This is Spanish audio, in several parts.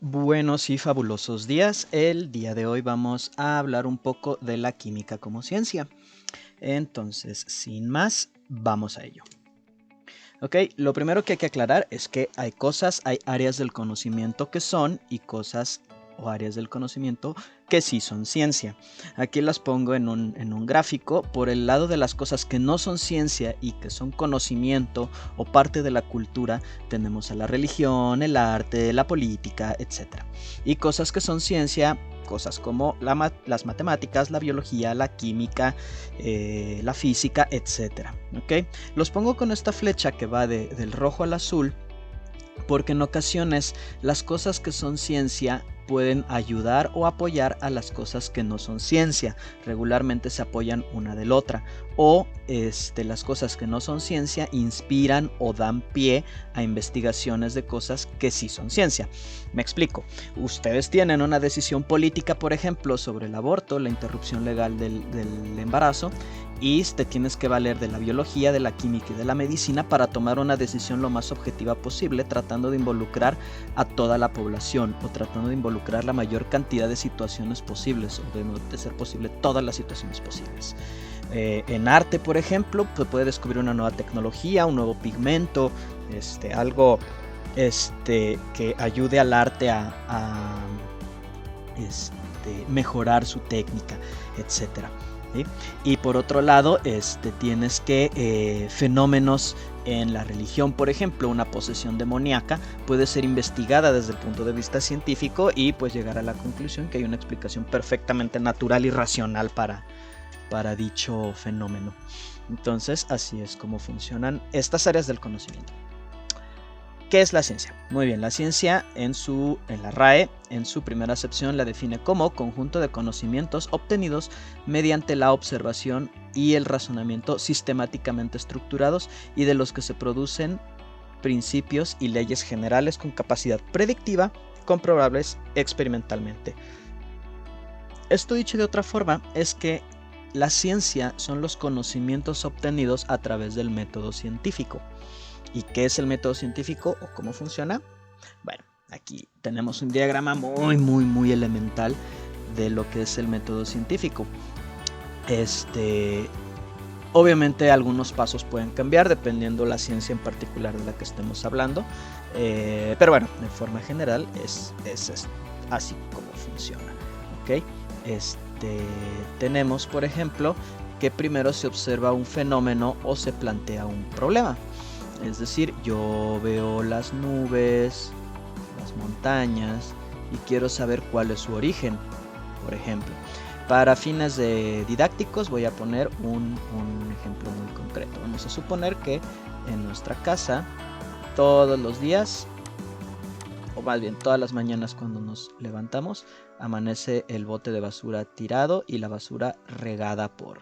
Buenos y fabulosos días. El día de hoy vamos a hablar un poco de la química como ciencia. Entonces, sin más, vamos a ello. Ok, lo primero que hay que aclarar es que hay áreas del conocimiento que son y cosas o áreas del conocimiento que sí son ciencia. Aquí las pongo en un gráfico. Por el lado de las cosas que no son ciencia y que son conocimiento o parte de la cultura, tenemos a la religión, el arte, la política, etc. Y cosas que son ciencia, cosas como las matemáticas, la biología, la química, la física, etc. ¿Okay? Los pongo con esta flecha que va del rojo al azul porque en ocasiones las cosas que son ciencia pueden ayudar o apoyar a las cosas que no son ciencia. Regularmente se apoyan una de la otra. O las cosas que no son ciencia inspiran o dan pie a investigaciones de cosas que sí son ciencia. Me explico. Ustedes tienen una decisión política, por ejemplo, sobre el aborto, la interrupción legal del embarazo, y te tienes que valer de la biología, de la química y de la medicina para tomar una decisión lo más objetiva posible, tratando de involucrar a toda la población o tratando de involucrar la mayor cantidad de situaciones posibles o de ser posible todas las situaciones posibles. En arte, por ejemplo, se puede descubrir una nueva tecnología, un nuevo pigmento, algo que ayude al arte a mejorar su técnica, etcétera. ¿Sí? Y por otro lado, tienes que fenómenos en la religión, por ejemplo, una posesión demoníaca puede ser investigada desde el punto de vista científico y pues llegar a la conclusión que hay una explicación perfectamente natural y racional para dicho fenómeno. Entonces, así es como funcionan estas áreas del conocimiento. ¿Qué es la ciencia? Muy bien, la ciencia en la RAE, en su primera acepción, la define como conjunto de conocimientos obtenidos mediante la observación y el razonamiento sistemáticamente estructurados y de los que se producen principios y leyes generales con capacidad predictiva comprobables experimentalmente. Esto dicho de otra forma es que la ciencia son los conocimientos obtenidos a través del método científico. ¿Y qué es el método científico o cómo funciona? Bueno, aquí tenemos un diagrama muy elemental de lo que es el método científico. Obviamente algunos pasos pueden cambiar dependiendo la ciencia en particular de la que estemos hablando, pero bueno, de forma general es así como funciona. ¿Okay? Tenemos, por ejemplo, que primero se observa un fenómeno o se plantea un problema. Es decir, yo veo las nubes, las montañas y quiero saber cuál es su origen, por ejemplo. Para fines didácticos voy a poner un ejemplo muy concreto. Vamos a suponer que en nuestra casa todos los días, o más bien todas las mañanas cuando nos levantamos, amanece el bote de basura tirado y la basura regada por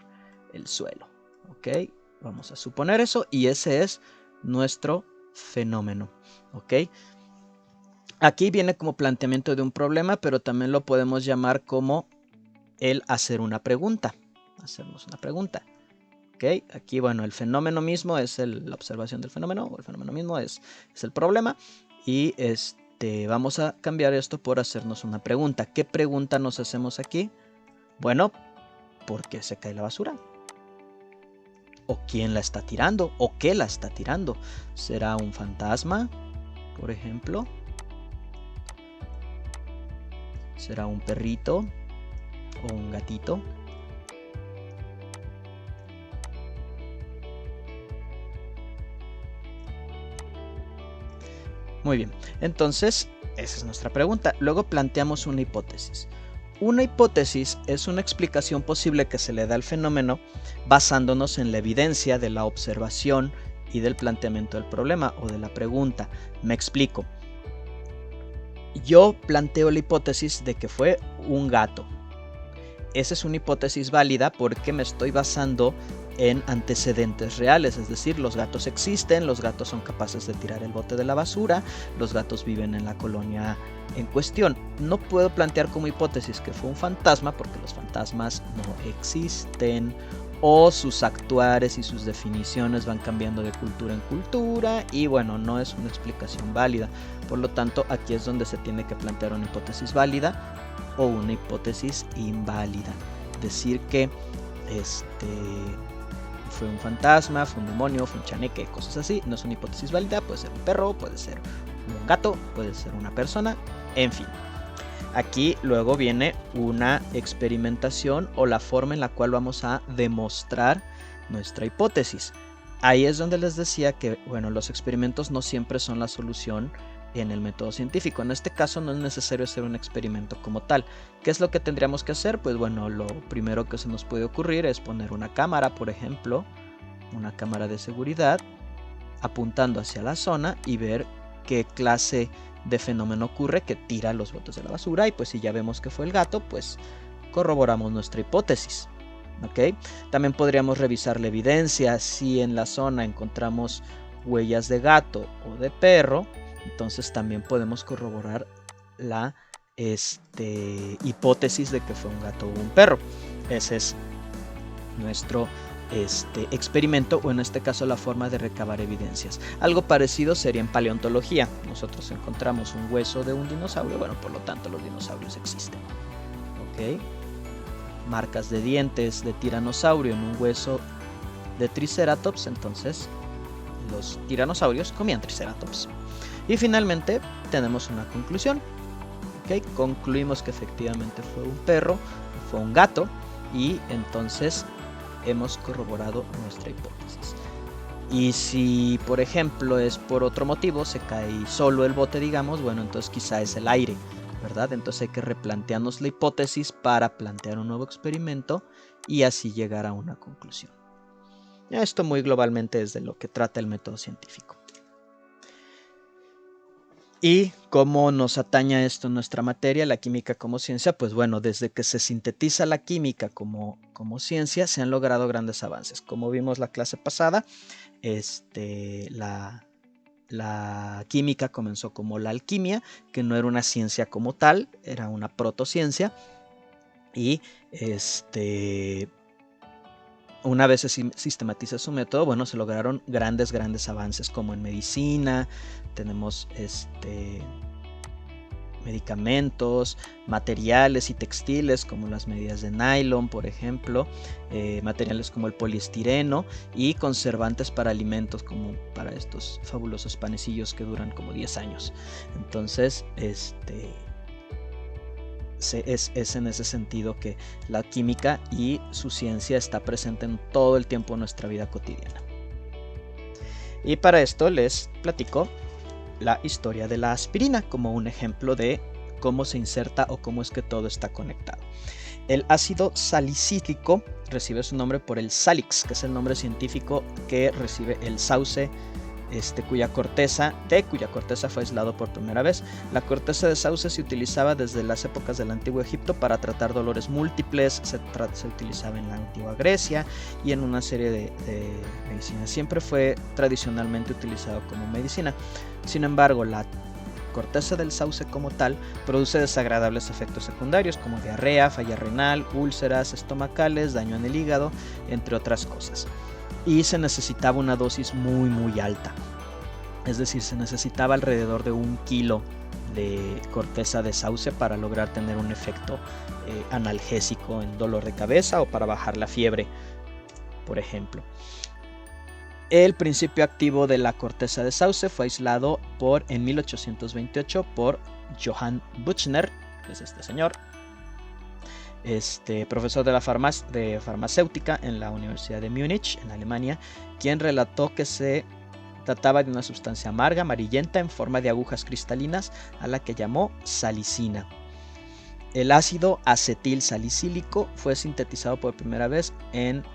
el suelo. ¿Ok? Vamos a suponer eso y ese es nuestro fenómeno. ¿Ok? Aquí viene como planteamiento de un problema, pero también lo podemos llamar como el hacer una pregunta. Hacernos una pregunta. ¿Ok? Aquí, bueno, el fenómeno mismo es la observación del fenómeno, o el fenómeno mismo es el problema. Y vamos a cambiar esto por hacernos una pregunta. ¿Qué pregunta nos hacemos aquí? Bueno, ¿por qué se cae la basura? ¿O quién la está tirando? ¿O qué la está tirando? ¿Será un fantasma, por ejemplo? ¿Será un perrito o un gatito? Muy bien, entonces esa es nuestra pregunta. Luego planteamos una hipótesis. Una hipótesis es una explicación posible que se le da al fenómeno basándonos en la evidencia de la observación y del planteamiento del problema o de la pregunta. Me explico. Yo planteo la hipótesis de que fue un gato. Esa es una hipótesis válida porque me estoy basando en antecedentes reales, es decir, los gatos existen, los gatos son capaces de tirar el bote de la basura, los gatos viven en la colonia en cuestión. No puedo plantear como hipótesis que fue un fantasma porque los fantasmas no existen o sus actuares y sus definiciones van cambiando de cultura en cultura y bueno, no es una explicación válida. Por lo tanto, aquí es donde se tiene que plantear una hipótesis válida o una hipótesis inválida. Decir que fue un fantasma, fue un demonio, fue un chaneque, cosas así, no es una hipótesis válida. Puede ser un perro, puede ser un gato, puede ser una persona, en fin. Aquí luego viene una experimentación o la forma en la cual vamos a demostrar nuestra hipótesis. Ahí es donde les decía que, bueno, los experimentos no siempre son la solución en el método científico. En este caso no es necesario hacer un experimento como tal. ¿Qué es lo que tendríamos que hacer? Pues bueno, lo primero que se nos puede ocurrir es poner una cámara, por ejemplo, una cámara de seguridad, apuntando hacia la zona y ver qué clase de fenómeno ocurre que tira los botes de la basura, y pues si ya vemos que fue el gato, pues corroboramos nuestra hipótesis. ¿Ok? También podríamos revisar la evidencia. Si en la zona encontramos huellas de gato o de perro, entonces también podemos corroborar la hipótesis de que fue un gato o un perro. Ese es nuestro experimento, o en este caso la forma de recabar evidencias. Algo parecido sería en paleontología. Nosotros encontramos un hueso de un dinosaurio, bueno, por lo tanto los dinosaurios existen. ¿Ok? Marcas de dientes de tiranosaurio en un hueso de triceratops, entonces los tiranosaurios comían triceratops. Y finalmente tenemos una conclusión. ¿Okay? Concluimos que efectivamente fue un perro, fue un gato, y entonces hemos corroborado nuestra hipótesis. Y si por ejemplo es por otro motivo, se cae solo el bote, digamos, bueno, entonces quizá es el aire, ¿verdad? Entonces hay que replantearnos la hipótesis para plantear un nuevo experimento y así llegar a una conclusión. Esto muy globalmente es de lo que trata el método científico. ¿Y cómo nos atañe esto en nuestra materia, la química como ciencia? Pues bueno, desde que se sintetiza la química como ciencia, se han logrado grandes avances. Como vimos la clase pasada, la química comenzó como la alquimia, que no era una ciencia como tal, era una protociencia. Y una vez se sistematiza su método, bueno, se lograron grandes avances, como en medicina. Tenemos medicamentos, materiales y textiles como las medidas de nylon, por ejemplo, materiales como el poliestireno, y conservantes para alimentos como para estos fabulosos panecillos que duran como 10 años. Entonces, es en ese sentido que la química y su ciencia está presente en todo el tiempo en nuestra vida cotidiana. Y para esto les platico la historia de la aspirina como un ejemplo de cómo se inserta o cómo es que todo está conectado. El ácido salicílico recibe su nombre por el salix, que es el nombre científico que recibe el sauce, cuya corteza fue aislado por primera vez. La corteza de sauce se utilizaba desde las épocas del antiguo Egipto para tratar dolores múltiples, se utilizaba en la antigua Grecia y en una serie de medicinas. Siempre fue tradicionalmente utilizado como medicina. Sin embargo, la corteza del sauce como tal produce desagradables efectos secundarios como diarrea, falla renal, úlceras estomacales, daño en el hígado, entre otras cosas. Y se necesitaba una dosis muy alta, es decir, se necesitaba alrededor de 1 kilo de corteza de sauce para lograr tener un efecto analgésico en dolor de cabeza o para bajar la fiebre, por ejemplo. El principio activo de la corteza de sauce fue aislado en 1828 por Johann Buchner, que es este señor, profesor de farmacéutica en la Universidad de Múnich, en Alemania, quien relató que se trataba de una sustancia amarga, amarillenta, en forma de agujas cristalinas, a la que llamó salicina. El ácido acetil salicílico fue sintetizado por primera vez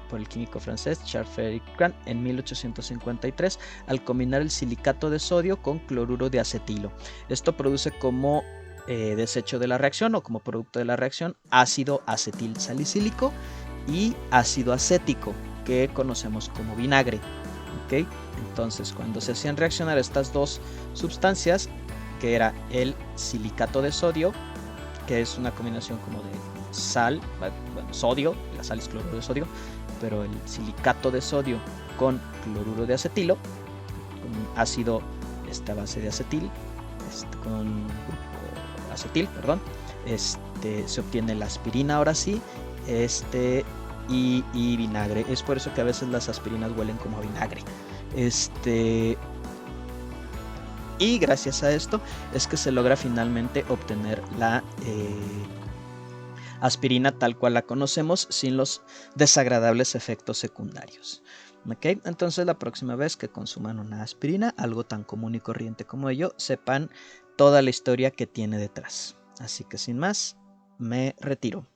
por el químico francés Charles-Frédéric Crane en 1853 al combinar el silicato de sodio con cloruro de acetilo. Esto produce como desecho de la reacción o como producto de la reacción ácido acetil salicílico y ácido acético, que conocemos como vinagre. ¿Okay? Entonces, cuando se hacían reaccionar estas dos sustancias, que era el silicato de sodio, que es una combinación como de sal, bueno, sodio, la sal es cloruro de sodio, pero el silicato de sodio con cloruro de acetilo, con ácido esta base de acetil, con acetil, perdón, se obtiene la aspirina ahora sí, y vinagre. Es por eso que a veces las aspirinas huelen como a vinagre. Y gracias a esto es que se logra finalmente obtener la aspirina tal cual la conocemos, sin los desagradables efectos secundarios. ¿Okay? Entonces la próxima vez que consuman una aspirina, algo tan común y corriente como ello, sepan toda la historia que tiene detrás. Así que sin más, me retiro.